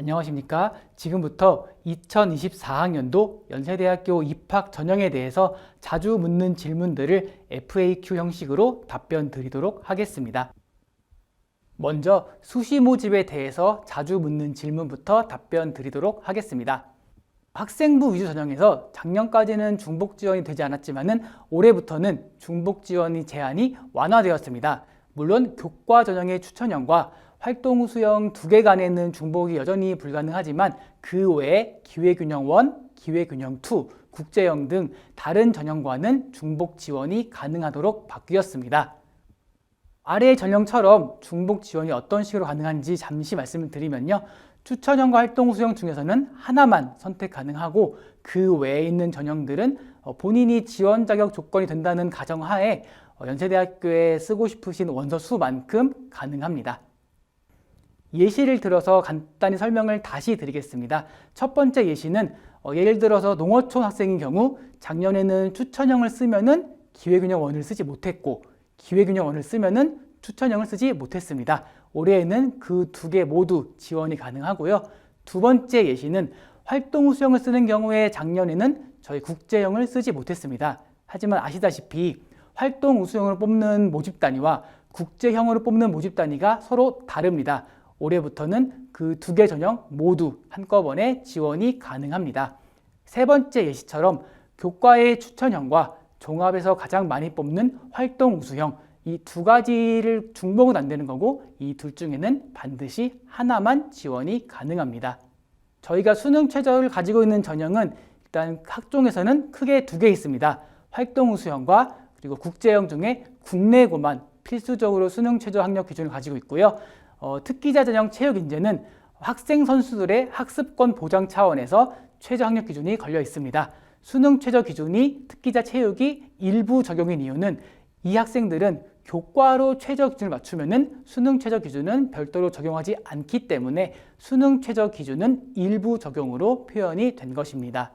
안녕하십니까? 지금부터 2024학년도 연세대학교 입학 전형에 대해서 자주 묻는 질문들을 FAQ 형식으로 답변 드리도록 하겠습니다. 먼저 수시 모집에 대해서 자주 묻는 질문부터 답변 드리도록 하겠습니다. 학생부 위주 전형에서 작년까지는 중복 지원이 되지 않았지만은 올해부터는 중복 지원이 제한이 완화되었습니다. 물론 교과 전형의 추천형과 활동 우수형 두 개 간에는 중복이 여전히 불가능하지만 그 외에 기회균형 1, 기회균형 2, 국제형 등 다른 전형과는 중복 지원이 가능하도록 바뀌었습니다. 아래 전형처럼 중복 지원이 어떤 식으로 가능한지 잠시 말씀을 드리면요. 추천형과 활동 우수형 중에서는 하나만 선택 가능하고 그 외에 있는 전형들은 본인이 지원 자격 조건이 된다는 가정하에 연세대학교에 쓰고 싶으신 원서 수만큼 가능합니다. 예시를 들어서 간단히 설명을 다시 드리겠습니다. 첫 번째 예시는 예를 들어서 농어촌 학생인 경우 작년에는 추천형을 쓰면은 기회균형 1을 쓰지 못했고 기회균형 1을 쓰면은 추천형을 쓰지 못했습니다. 올해에는 그 두 개 모두 지원이 가능하고요. 두 번째 예시는 활동 우수형을 쓰는 경우에 작년에는 저희 국제형을 쓰지 못했습니다. 하지만 아시다시피 활동 우수형으로 뽑는 모집 단위와 국제형으로 뽑는 모집 단위가 서로 다릅니다. 올해부터는 그 두 개 전형 모두 한꺼번에 지원이 가능합니다. 세 번째 예시처럼 교과의 추천형과 종합에서 가장 많이 뽑는 활동 우수형 이 두 가지를 중복은 안 되는 거고 이 둘 중에는 반드시 하나만 지원이 가능합니다. 저희가 수능 최저를 가지고 있는 전형은 일단 학종에서는 크게 두 개 있습니다. 활동 우수형과 그리고 국제형 중에 국내고만 필수적으로 수능 최저 학력 기준을 가지고 있고요. 특기자 전형 체육 인재는 학생 선수들의 학습권 보장 차원에서 최저 학력 기준이 걸려 있습니다. 수능 최저 기준이 특기자 체육이 일부 적용인 이유는 이 학생들은 교과로 최저 기준을 맞추면은 수능 최저 기준은 별도로 적용하지 않기 때문에 수능 최저 기준은 일부 적용으로 표현이 된 것입니다.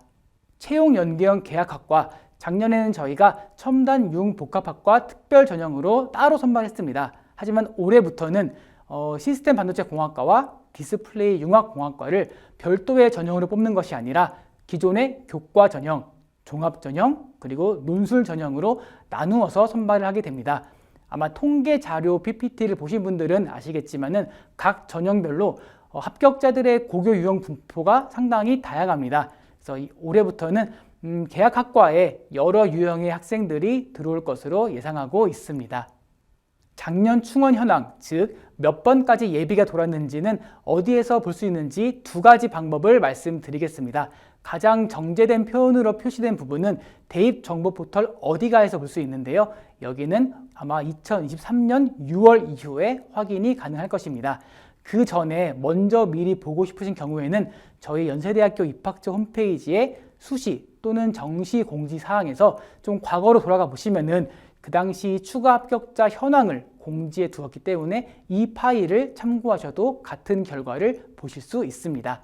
채용연계형 계약학과 작년에는 저희가 첨단 융복합학과 특별 전형으로 따로 선발했습니다. 하지만 올해부터는 시스템 반도체 공학과와 디스플레이 융합 공학과를 별도의 전형으로 뽑는 것이 아니라 기존의 교과 전형, 종합 전형, 그리고 논술 전형으로 나누어서 선발을 하게 됩니다. 아마 통계 자료 PPT를 보신 분들은 아시겠지만은 각 전형별로 합격자들의 고교 유형 분포가 상당히 다양합니다. 그래서 올해부터는 계약학과에 여러 유형의 학생들이 들어올 것으로 예상하고 있습니다. 작년 충원 현황, 즉 몇 번까지 예비가 돌았는지는 어디에서 볼 수 있는지 두 가지 방법을 말씀드리겠습니다. 가장 정제된 표현으로 표시된 부분은 대입 정보 포털 어디가에서 볼 수 있는데요. 여기는 아마 2023년 6월 이후에 확인이 가능할 것입니다. 그 전에 먼저 미리 보고 싶으신 경우에는 저희 연세대학교 입학처 홈페이지에 수시 또는 정시 공지 사항에서 좀 과거로 돌아가 보시면은 그 당시 추가 합격자 현황을 공지해 두었기 때문에 이 파일을 참고하셔도 같은 결과를 보실 수 있습니다.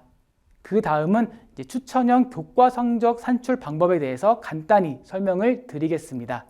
그 다음은 이제 추천형 교과 성적 산출 방법에 대해서 간단히 설명을 드리겠습니다.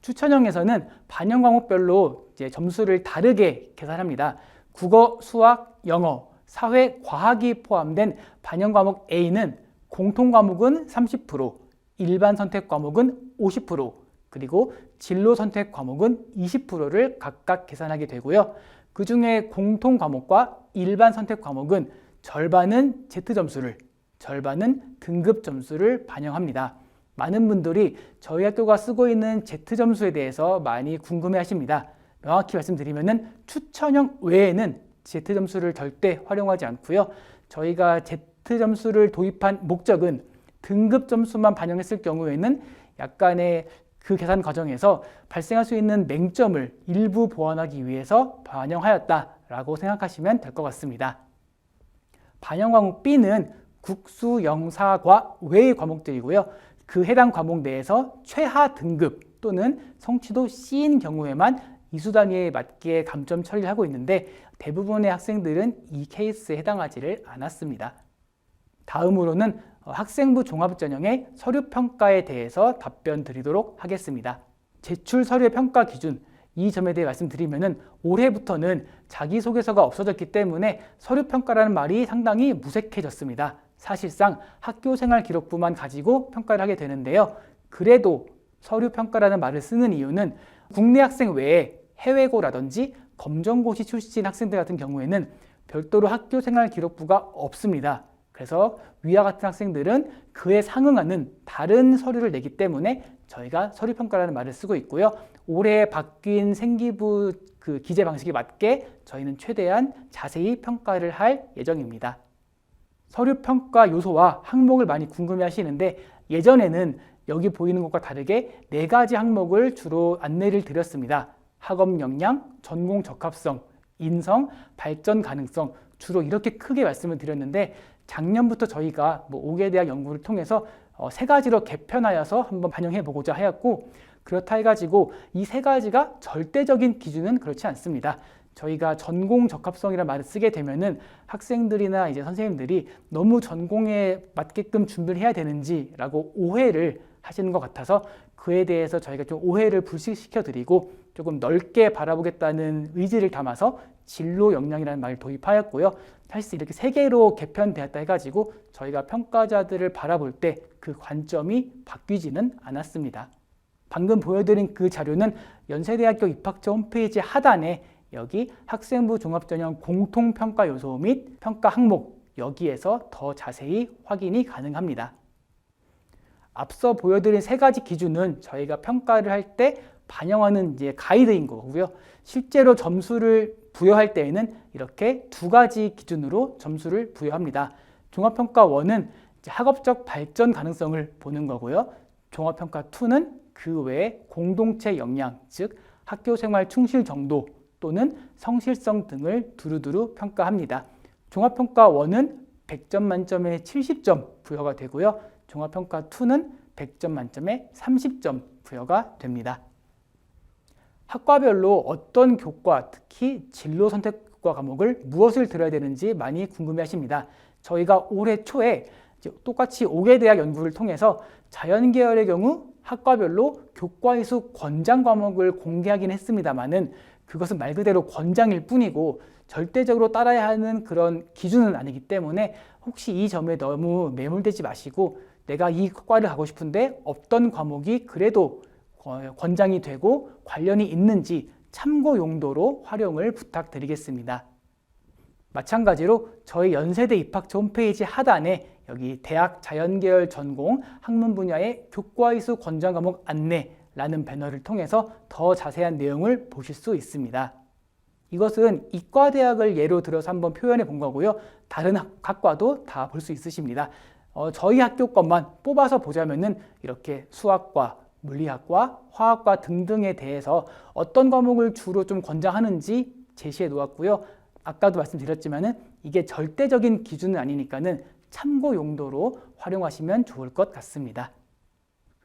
추천형에서는 반영 과목별로 이제 점수를 다르게 계산합니다. 국어, 수학, 영어, 사회, 과학이 포함된 반영 과목 A는 공통 과목은 30%, 일반 선택 과목은 50%, 그리고 진로 선택 과목은 20%를 각각 계산하게 되고요. 그 중에 공통 과목과 일반 선택 과목은 절반은 Z점수를, 절반은 등급 점수를 반영합니다. 많은 분들이 저희 학교가 쓰고 있는 Z점수에 대해서 많이 궁금해 하십니다. 명확히 말씀드리면은 추천형 외에는 Z점수를 절대 활용하지 않고요. 저희가 Z점수를 도입한 목적은 등급 점수만 반영했을 경우에는 약간의 그 계산 과정에서 발생할 수 있는 맹점을 일부 보완하기 위해서 반영하였다라고 생각하시면 될 것 같습니다. 반영 과목 B는 국수, 영사과 외의 과목들이고요. 그 해당 과목 내에서 최하 등급 또는 성취도 C인 경우에만 이수 단위에 맞게 감점 처리를 하고 있는데 대부분의 학생들은 이 케이스에 해당하지를 않았습니다. 다음으로는 학생부 종합전형의 서류평가에 대해서 답변 드리도록 하겠습니다. 제출 서류의 평가 기준, 이 점에 대해 말씀드리면은 올해부터는 자기소개서가 없어졌기 때문에 서류평가라는 말이 상당히 무색해졌습니다. 사실상 학교생활 기록부만 가지고 평가를 하게 되는데요. 그래도 서류평가라는 말을 쓰는 이유는 국내 학생 외에 해외고라든지 검정고시 출신 학생들 같은 경우에는 별도로 학교생활 기록부가 없습니다. 그래서 위와 같은 학생들은 그에 상응하는 다른 서류를 내기 때문에 저희가 서류평가라는 말을 쓰고 있고요. 올해 바뀐 생기부 기재 방식에 맞게 저희는 최대한 자세히 평가를 할 예정입니다. 서류평가 요소와 항목을 많이 궁금해 하시는데 예전에는 여기 보이는 것과 다르게 4가지 항목을 주로 안내를 드렸습니다. 학업 역량, 전공 적합성, 인성, 발전 가능성 주로 이렇게 크게 말씀을 드렸는데 작년부터 저희가 5개 대학 연구를 통해서 3가지로 개편하여서 한번 반영해 보고자 하였고 그렇다 해가지고 이 3가지가 절대적인 기준은 그렇지 않습니다. 저희가 전공 적합성이라는 말을 쓰게 되면은 학생들이나 이제 선생님들이 너무 전공에 맞게끔 준비를 해야 되는지라고 오해를 하시는 것 같아서 그에 대해서 저희가 좀 오해를 불식시켜 드리고 조금 넓게 바라보겠다는 의지를 담아서 진로 역량이라는 말을 도입하였고요. 사실 이렇게 3개로 개편되었다 해가지고 저희가 평가자들을 바라볼 때 그 관점이 바뀌지는 않았습니다. 방금 보여드린 그 자료는 연세대학교 입학처 홈페이지 하단에 여기 학생부 종합전형 공통평가 요소 및 평가 항목 여기에서 더 자세히 확인이 가능합니다. 앞서 보여드린 3가지 기준은 저희가 평가를 할 때 반영하는 이제 가이드인 거고요. 실제로 점수를 부여할 때에는 이렇게 2가지 기준으로 점수를 부여합니다. 종합평가 1은 학업적 발전 가능성을 보는 거고요. 종합평가 2는 그 외에 공동체 역량, 즉 학교생활 충실 정도 또는 성실성 등을 두루두루 평가합니다. 종합평가 1은 100점 만점에 70점 부여가 되고요. 종합평가 2는 100점 만점에 30점 부여가 됩니다. 학과별로 어떤 교과, 특히 진로 선택과 과목을 무엇을 들어야 되는지 많이 궁금해 하십니다. 저희가 올해 초에 똑같이 5개 대학 연구를 통해서 자연계열의 경우 학과별로 교과이수 권장 과목을 공개하긴 했습니다만은 그것은 말 그대로 권장일 뿐이고 절대적으로 따라야 하는 그런 기준은 아니기 때문에 혹시 이 점에 너무 매몰되지 마시고 내가 이 과를 가고 싶은데 어떤 과목이 그래도 권장이 되고 관련이 있는지 참고 용도로 활용을 부탁드리겠습니다. 마찬가지로 저희 연세대 입학처 홈페이지 하단에 여기 대학 자연계열 전공 학문 분야의 교과이수 권장 과목 안내라는 배너를 통해서 더 자세한 내용을 보실 수 있습니다. 이것은 이과대학을 예로 들어서 한번 표현해 본 거고요. 다른 학과도 다 볼 수 있으십니다. 저희 학교 것만 뽑아서 보자면은 이렇게 수학과, 물리학과, 화학과 등등에 대해서 어떤 과목을 주로 좀 권장하는지 제시해 놓았고요. 아까도 말씀드렸지만은 이게 절대적인 기준은 아니니까는 참고 용도로 활용하시면 좋을 것 같습니다.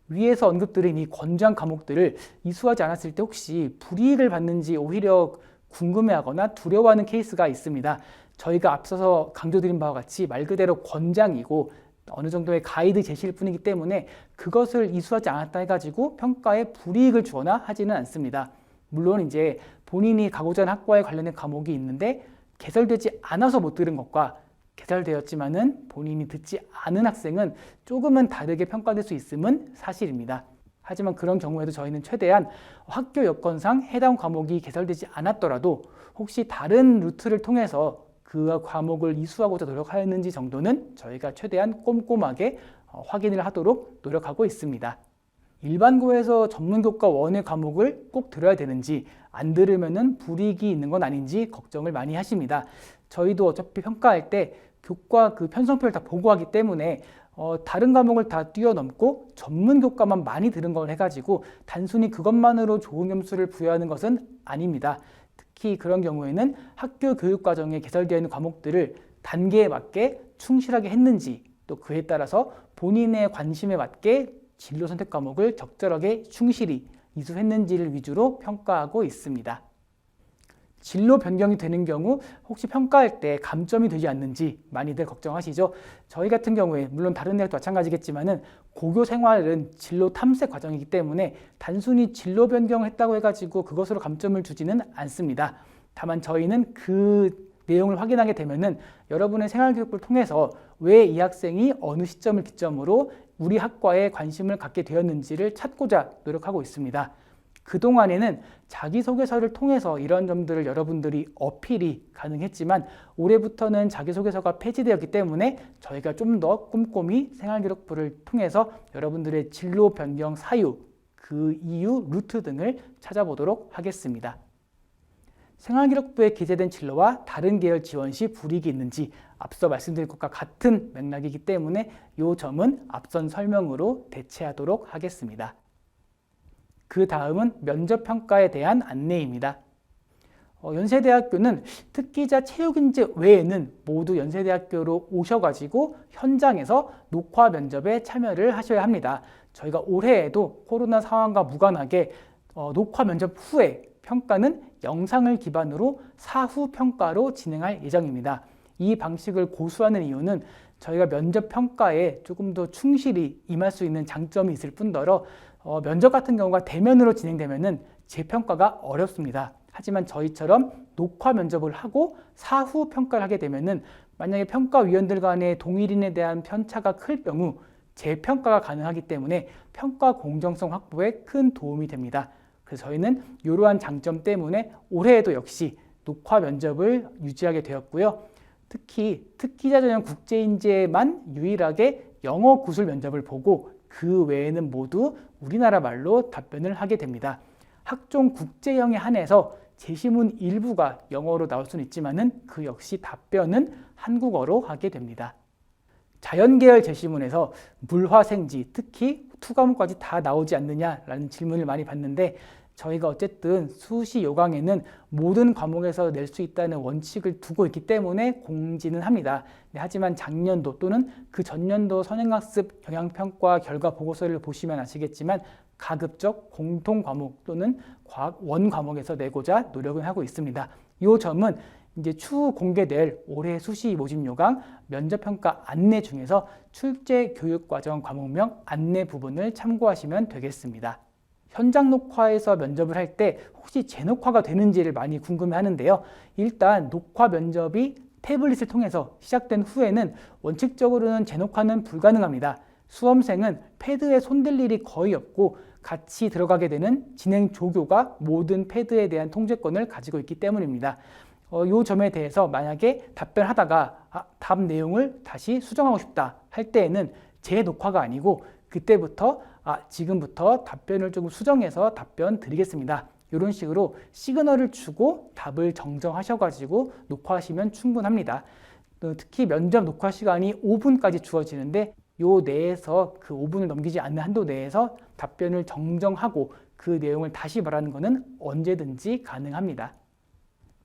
위에서 언급드린 이 권장 과목들을 이수하지 않았을 때 혹시 불이익을 받는지 오히려 궁금해하거나 두려워하는 케이스가 있습니다. 저희가 앞서서 강조드린 바와 같이 말 그대로 권장이고 어느 정도의 가이드 제시일 뿐이기 때문에 그것을 이수하지 않았다 해가지고 평가에 불이익을 주거나 하지는 않습니다. 물론 이제 본인이 가고자 하는 학과에 관련된 과목이 있는데 개설되지 않아서 못 들은 것과 개설되었지만은 본인이 듣지 않은 학생은 조금은 다르게 평가될 수 있음은 사실입니다. 하지만 그런 경우에도 저희는 최대한 학교 여건상 해당 과목이 개설되지 않았더라도 혹시 다른 루트를 통해서 그 과목을 이수하고자 노력하였는지 정도는 저희가 최대한 꼼꼼하게 확인을 하도록 노력하고 있습니다. 일반고에서 전문교과 1의 과목을 꼭 들어야 되는지 안 들으면은 불이익이 있는 건 아닌지 걱정을 많이 하십니다. 저희도 어차피 평가할 때 교과 그 편성표를 다 보고 하기 때문에 다른 과목을 다 뛰어넘고 전문 교과만 많이 들은 걸 해가지고 단순히 그것만으로 좋은 점수를 부여하는 것은 아닙니다. 특히 그런 경우에는 학교 교육과정에 개설되어 있는 과목들을 단계에 맞게 충실하게 했는지 또 그에 따라서 본인의 관심에 맞게 진로 선택 과목을 적절하게 충실히 이수했는지를 위주로 평가하고 있습니다. 진로 변경이 되는 경우 혹시 평가할 때 감점이 되지 않는지 많이들 걱정하시죠. 저희 같은 경우에 물론 다른 대학도 마찬가지겠지만은 고교 생활은 진로 탐색 과정이기 때문에 단순히 진로 변경을 했다고 해가지고 그것으로 감점을 주지는 않습니다. 다만 저희는 그 내용을 확인하게 되면은 여러분의 생활교육을 통해서 왜 이 학생이 어느 시점을 기점으로 우리 학과에 관심을 갖게 되었는지를 찾고자 노력하고 있습니다. 그동안에는 자기소개서를 통해서 이런 점들을 여러분들이 어필이 가능했지만 올해부터는 자기소개서가 폐지되었기 때문에 저희가 좀 더 꼼꼼히 생활기록부를 통해서 여러분들의 진로 변경 사유, 그 이유, 루트 등을 찾아보도록 하겠습니다. 생활기록부에 기재된 진로와 다른 계열 지원 시 불이익이 있는지 앞서 말씀드린 것과 같은 맥락이기 때문에 이 점은 앞선 설명으로 대체하도록 하겠습니다. 그 다음은 면접평가에 대한 안내입니다. 연세대학교는 특기자 체육인재 외에는 모두 연세대학교로 오셔가지고 현장에서 녹화 면접에 참여를 하셔야 합니다. 저희가 올해에도 코로나 상황과 무관하게 녹화 면접 후에 평가는 영상을 기반으로 사후 평가로 진행할 예정입니다. 이 방식을 고수하는 이유는 저희가 면접 평가에 조금 더 충실히 임할 수 있는 장점이 있을 뿐더러 면접 같은 경우가 대면으로 진행되면은 재평가가 어렵습니다. 하지만 저희처럼 녹화 면접을 하고 사후 평가를 하게 되면은 만약에 평가위원들 간의 동일인에 대한 편차가 클 경우 재평가가 가능하기 때문에 평가 공정성 확보에 큰 도움이 됩니다. 그래서 저희는 이러한 장점 때문에 올해에도 역시 녹화 면접을 유지하게 되었고요. 특히 특기자 전형 국제인재만 유일하게 영어 구술 면접을 보고 그 외에는 모두 우리나라 말로 답변을 하게 됩니다. 학종 국제형에 한해서 제시문 일부가 영어로 나올 수는 있지만은 그 역시 답변은 한국어로 하게 됩니다. 자연계열 제시문에서 물화생지, 특히 2과목까지 다 나오지 않느냐라는 질문을 많이 받는데 저희가 어쨌든 수시 요강에는 모든 과목에서 낼 수 있다는 원칙을 두고 있기 때문에 공지는 합니다. 하지만 작년도 또는 그 전년도 선행학습 영향평가 결과 보고서를 보시면 아시겠지만 가급적 공통 과목 또는 원 과목에서 내고자 노력을 하고 있습니다. 이 점은 이제 추후 공개될 올해 수시 모집 요강 면접평가 안내 중에서 출제 교육과정 과목명 안내 부분을 참고하시면 되겠습니다. 현장 녹화에서 면접을 할 때 혹시 재녹화가 되는지를 많이 궁금해 하는데요. 일단 녹화 면접이 태블릿을 통해서 시작된 후에는 원칙적으로는 재녹화는 불가능합니다. 수험생은 패드에 손댈 일이 거의 없고 같이 들어가게 되는 진행 조교가 모든 패드에 대한 통제권을 가지고 있기 때문입니다. 이 점에 대해서 만약에 답변하다가 답 내용을 다시 수정하고 싶다 할 때에는 재녹화가 아니고 그때부터 지금부터 답변을 조금 수정해서 답변 드리겠습니다. 이런 식으로 시그널을 주고 답을 정정하셔가지고 녹화하시면 충분합니다. 특히 면접 녹화 시간이 5분까지 주어지는데 요 내에서 그 5분을 넘기지 않는 한도 내에서 답변을 정정하고 그 내용을 다시 말하는 것은 언제든지 가능합니다.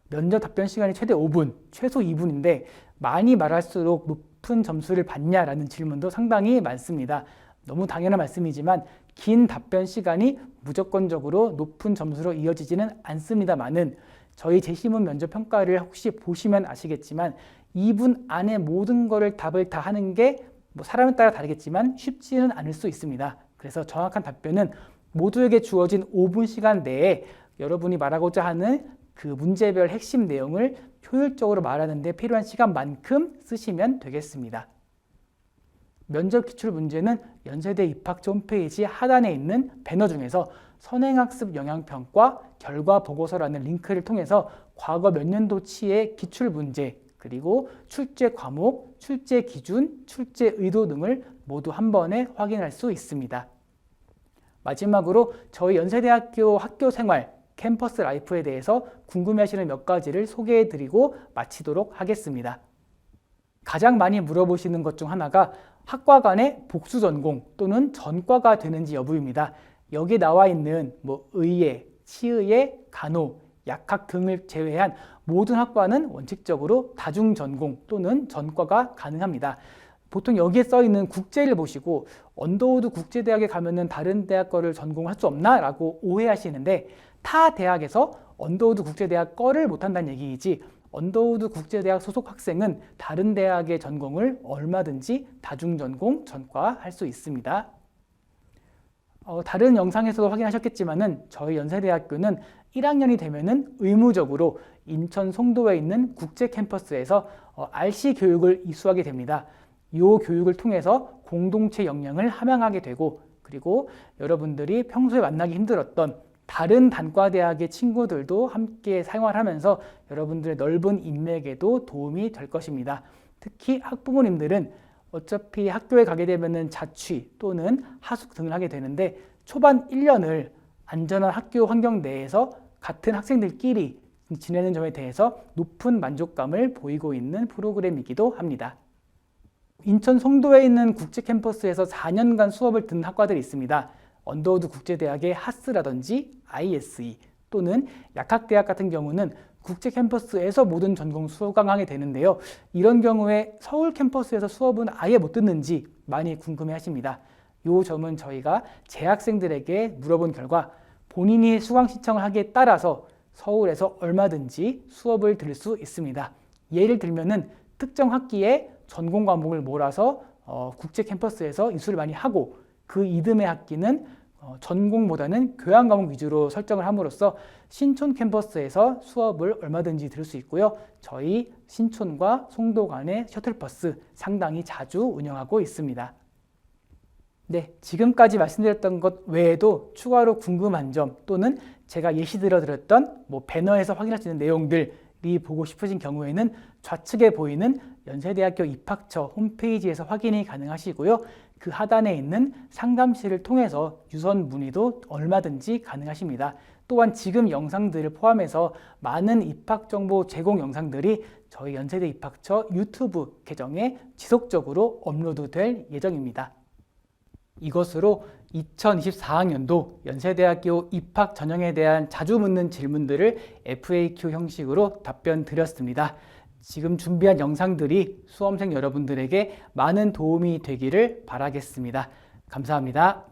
면접 답변 시간이 최대 5분, 최소 2분인데 많이 말할수록 높은 점수를 받냐라는 질문도 상당히 많습니다. 너무 당연한 말씀이지만 긴 답변 시간이 무조건적으로 높은 점수로 이어지지는 않습니다만은 저희 제시문 면접 평가를 혹시 보시면 아시겠지만 2분 안에 모든 거를 답을 다 하는 게 사람에 따라 다르겠지만 쉽지는 않을 수 있습니다. 그래서 정확한 답변은 모두에게 주어진 5분 시간 내에 여러분이 말하고자 하는 그 문제별 핵심 내용을 효율적으로 말하는 데 필요한 시간만큼 쓰시면 되겠습니다. 면접 기출 문제는 연세대 입학처 홈페이지 하단에 있는 배너 중에서 선행학습 영향평가 결과 보고서라는 링크를 통해서 과거 몇 년도치의 기출 문제 그리고 출제 과목, 출제 기준, 출제 의도 등을 모두 한 번에 확인할 수 있습니다. 마지막으로 저희 연세대학교 학교 생활, 캠퍼스 라이프에 대해서 궁금해하시는 몇 가지를 소개해드리고 마치도록 하겠습니다. 가장 많이 물어보시는 것 중 하나가 학과 간의 복수 전공 또는 전과가 되는지 여부입니다. 여기 나와 있는 의예, 치의예, 간호, 약학 등을 제외한 모든 학과는 원칙적으로 다중 전공 또는 전과가 가능합니다. 보통 여기에 써 있는 국제를 보시고 언더우드 국제대학에 가면은 다른 대학 거를 전공할 수 없나? 라고 오해하시는데 타 대학에서 언더우드 국제대학 거를 못한다는 얘기이지 언더우드 국제대학 소속 학생은 다른 대학의 전공을 얼마든지 다중전공 전과할 수 있습니다. 다른 영상에서도 확인하셨겠지만은 저희 연세대학교는 1학년이 되면은 의무적으로 인천 송도에 있는 국제 캠퍼스에서 RC 교육을 이수하게 됩니다. 이 교육을 통해서 공동체 역량을 함양하게 되고 그리고 여러분들이 평소에 만나기 힘들었던 다른 단과대학의 친구들도 함께 생활하면서 여러분들의 넓은 인맥에도 도움이 될 것입니다. 특히 학부모님들은 어차피 학교에 가게 되면 자취 또는 하숙 등을 하게 되는데 초반 1년을 안전한 학교 환경 내에서 같은 학생들끼리 지내는 점에 대해서 높은 만족감을 보이고 있는 프로그램이기도 합니다. 인천 송도에 있는 국제 캠퍼스에서 4년간 수업을 듣는 학과들이 있습니다. 언더우드 국제대학의 하스라든지 ISE 또는 약학대학 같은 경우는 국제 캠퍼스에서 모든 전공 수강하게 되는데요. 이런 경우에 서울 캠퍼스에서 수업은 아예 못 듣는지 많이 궁금해 하십니다. 이 점은 저희가 재학생들에게 물어본 결과 본인이 수강 신청을 하기에 따라서 서울에서 얼마든지 수업을 들을 수 있습니다. 예를 들면은 특정 학기에 전공 과목을 몰아서 국제 캠퍼스에서 이수를 많이 하고 그 이듬해 학기는 전공보다는 교양 과목 위주로 설정을 함으로써 신촌 캠퍼스에서 수업을 얼마든지 들을 수 있고요. 저희 신촌과 송도 간의 셔틀버스 상당히 자주 운영하고 있습니다. 네, 지금까지 말씀드렸던 것 외에도 추가로 궁금한 점 또는 제가 예시 들어드렸던 배너에서 확인할 수 있는 내용들이 보고 싶으신 경우에는 좌측에 보이는 연세대학교 입학처 홈페이지에서 확인이 가능하시고요. 그 하단에 있는 상담실을 통해서 유선 문의도 얼마든지 가능하십니다. 또한 지금 영상들을 포함해서 많은 입학 정보 제공 영상들이 저희 연세대 입학처 유튜브 계정에 지속적으로 업로드될 예정입니다. 이것으로 2024학년도 연세대학교 입학 전형에 대한 자주 묻는 질문들을 FAQ 형식으로 답변 드렸습니다. 지금 준비한 영상들이 수험생 여러분들에게 많은 도움이 되기를 바라겠습니다. 감사합니다.